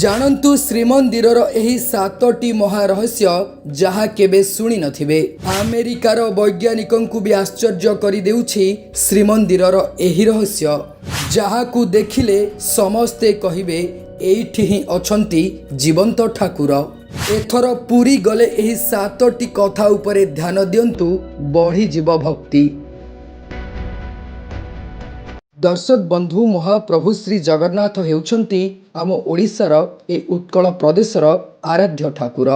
जानन्तु श्रीमंदिरर एही सातटी महारहस्य जहा केबे शुणी नथिबे। अमेरिकार वैज्ञानिकंकु भी आश्चर्य करि देउछि श्रीमंदिरर एही रहस्य, जहाकु देखिले समस्ते कहिबे एइठी ही अछंती जीवंत ठाकुर। एथर पुरी गले एही सातटी कथा उपरे ध्यान दियंतु, बढ़ी जीव भक्ति। दर्शक बंधु, महाप्रभु श्री जगन्नाथ हेउछंती आम ओडिशार ए उत्कल प्रदेशर आराध्य ठाकुर।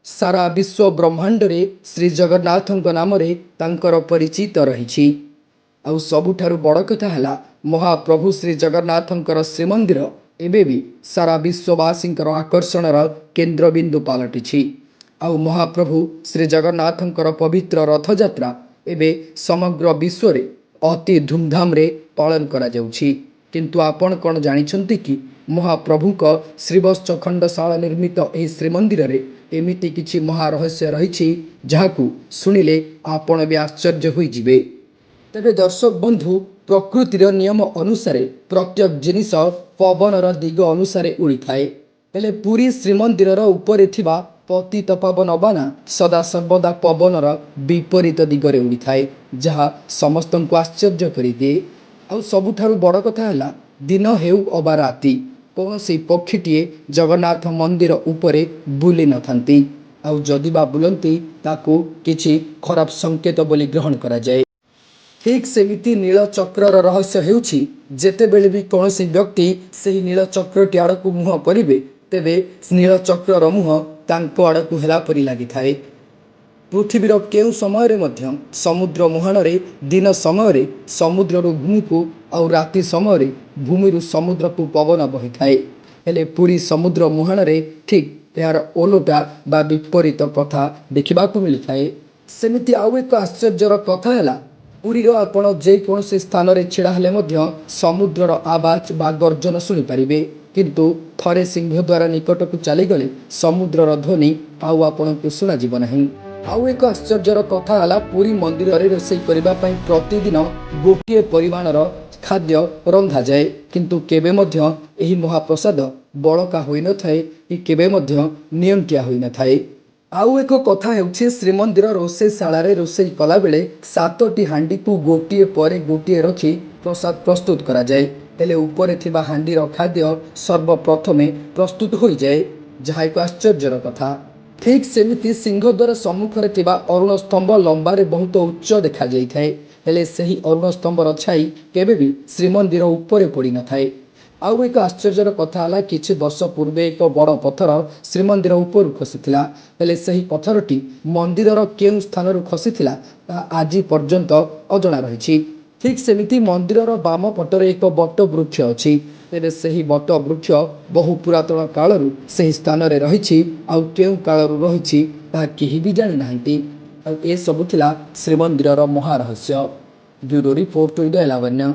सारा विश्व ब्रह्मांड रे श्री जगन्नाथଙ୍କ नामरे तांकर परिचित रहिछि। आउ सबुठारु बड़ कथा हला, महाप्रभु श्री जगन्नाथଙ୍କର श्रीमंदिर एबे भी सारा विश्ववासीଙ୍କର आकर्षणर केन्द्रबिंदु पालटिछि। आउ महाप्रभु श्री जगन्नाथଙ୍କର पवित्र रथयात्रा एबे समग्र विश्व रे अति धूमधाम रे पालन करा जाउछि। किंतु आपण कौन जानिछंती कि महाप्रभुक श्रीवत्स खंडशाला निर्मित एही श्रीमंदिर रे एमिति किछि महारहस्य रहिछि, जहाकु सुनिले आपण भी आश्चर्य होई जिवे। तेबे दर्शक बंधु, प्रकृतिर नियम अनुसार प्रत्येक जिनिस पवनर दिग अनुसार उड़ी थाए। हेले पुरी श्रीमंदिरर उपरे थिबा पतित पावन बाना सदा सर्वदा पवनर विपरीत दिगरे उड़ी थाए, जहा समस्तंकु आश्चर्य करिदिए। आउ सबुठारु बड़ कथा हला, दिन हेउ अबा राति कौनसी पक्षीटीए जगन्नाथ मंदिर उपरे बुली न थांती। आउ जदि बा बुलंती ताकू किछि खराब संकेत बोली ग्रहण करा जाए। ठीक सेमिति नीलचक्रर रहस्य हेउछि, जेतेबेले भी कौनसी व्यक्ति सेही नीलचक्रटी आड़कू मुह करिवे, तेबे नीलचक्रर मुह तांको आड़कू हेला परि लागिथाए। पृथ्वीर केउ समय रे मध्य समुद्र मुहाण रे दिन समय रे समुद्र भूमि को आउ राति समय रे भूमि रु समुद्र को पवन बही थाए। हेले पूरी समुद्र मुहाण रे ठीक यार ओलोटा बा विपरीत कथा देखा मिली थाए। सेमिति आउ एक आश्चर्यर कथा है, पुरी आपण जे कौनसी स्थान रे छिड़ा हेले मध्य समुद्रर आवाज बा गर्जन शुणी पारिबे, किंतु थरे सिंह द्वारा निकट को चली गले समुद्रर ध्वनि आउ आपनको शुणा जीव नहीं। आउ एक आश्चर्यर कथा है, पुरी मंदिर रे रोषेई करबा पई प्रतिदिन गोटे परिमाणर खाद्य रंधा जाए, किंतु केबे मध्य एही महाप्रसाद बळका होई न थाए कि केबे मध्य नियंत्या होई न थाए। आउ एक कथा हेउछि, श्रीमंदिर रोषेईशाला रे रोषेई कला बेले सातटी हांडी को गोटे परे गोटे रखी प्रसाद प्रस्तुत करा जाए। हेले उपरे थिबा हांडीर खाद्य सर्वप्रथमे प्रस्तुत होई जाए, जहा एक आश्चर्यर कथा। ठीक सेमिति सिंहद्वार सम्मुखरे थिबा अरुण स्तंभ लंबारे बहुत उच्च देखा जाइथाए, हेले सही अरुण स्तंभर छाई केबे भी श्रीमंदिर उपरे पड़ी न थाए। आउ एक आश्चर्यर कथा हला, किछि वर्ष पूर्वे एक बड़ पत्थर श्रीमंदिर उपरु खसिथिला, हेले सही पत्थरटी मंदिरर केउ स्थानरु खसिथिला ता आजि पर्यंत अजଣା रहिछि। ठीक सेमिति मंदिरर बाम पटरे एक बट वृक्ष अछि, तेबे सही बट वृक्ष बहु पुरातन कालरू सही स्थान रे रहिछि, आउ केउ कालरू रहिछि ता केही भी जानि नाहंती। ए सबु थिला श्रीमंदिरर महारहस्य। ब्यूरो रिपोर्ट टू द एलावन्य।